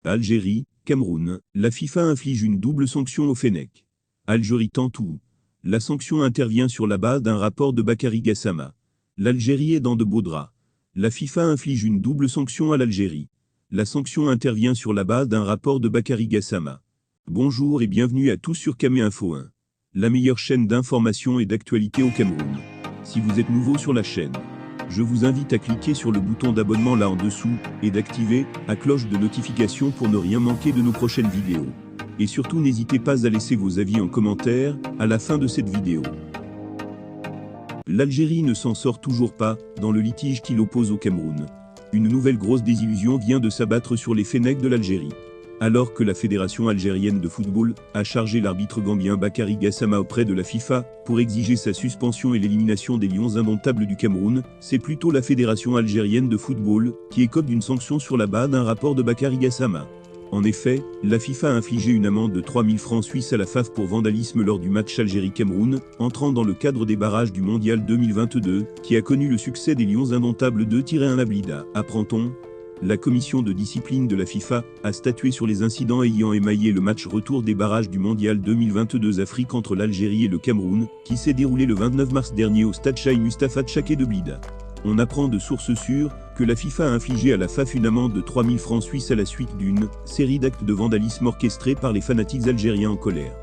Algérie, Cameroun, la FIFA inflige une double sanction au Fennec. Algérie Tantou. La sanction intervient sur la base d'un rapport de Bakary Gassama. L'Algérie est dans de beaux draps. La FIFA inflige une double sanction à l'Algérie. La sanction intervient sur la base d'un rapport de Bakary Gassama. Bonjour et bienvenue à tous sur Camé Info 1. La meilleure chaîne d'information et d'actualité au Cameroun. Si vous êtes nouveau sur la chaîne, je vous invite à cliquer sur le bouton d'abonnement là en dessous et d'activer la cloche de notification pour ne rien manquer de nos prochaines vidéos. Et surtout n'hésitez pas à laisser vos avis en commentaire à la fin de cette vidéo. L'Algérie ne s'en sort toujours pas dans le litige qui l'oppose au Cameroun. Une nouvelle grosse désillusion vient de s'abattre sur les Fennecs de l'Algérie. Alors que la Fédération algérienne de football a chargé l'arbitre gambien Bakary Gassama auprès de la FIFA pour exiger sa suspension et l'élimination des Lions indomptables du Cameroun, c'est plutôt la Fédération algérienne de football qui écope d'une sanction sur la base d'un rapport de Bakary Gassama. En effet, la FIFA a infligé une amende de 3 000 francs suisses à la FAF pour vandalisme lors du match Algérie-Cameroun, entrant dans le cadre des barrages du Mondial 2022, qui a connu le succès des Lions indomptables 2-1 à Blida, apprend-on. La commission de discipline de la FIFA a statué sur les incidents ayant émaillé le match retour des barrages du Mondial 2022 Afrique entre l'Algérie et le Cameroun, qui s'est déroulé le 29 mars dernier au stade Cheikh Mustapha Tchaké de Blida. On apprend de sources sûres que la FIFA a infligé à la FAF une amende de 3 000 francs suisses à la suite d'une série d'actes de vandalisme orchestrés par les fanatiques algériens en colère.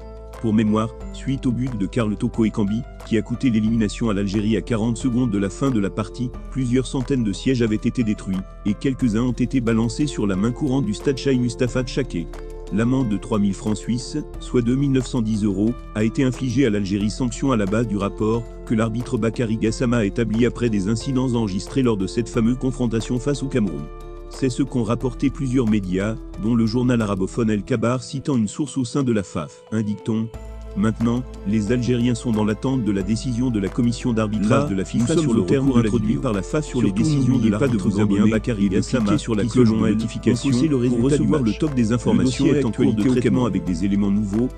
Pour mémoire, suite au but de Karl Toko Ekambi, qui a coûté l'élimination à l'Algérie à 40 secondes de la fin de la partie, plusieurs centaines de sièges avaient été détruits, et quelques-uns ont été balancés sur la main courante du stade Cheikh Mustapha Tchaké. L'amende de 3 000 francs suisses, soit 2 910 €, a été infligée à l'Algérie, sanction à la base du rapport que l'arbitre Bakary Gassama a établi après des incidents enregistrés lors de cette fameuse confrontation face au Cameroun. C'est ce qu'ont rapporté plusieurs médias, dont le journal arabophone El Kabar citant une source au sein de la FAF, indique-t-on. Maintenant, les Algériens sont dans l'attente de la décision de la commission d'arbitrage de la FIFA sur le terme introduit par la FAF sur les décisions de l'arbitre gambien Bakary Gassama sur la cloche de notification pour recevoir le top des informations est en cours de traitement avec des éléments nouveaux.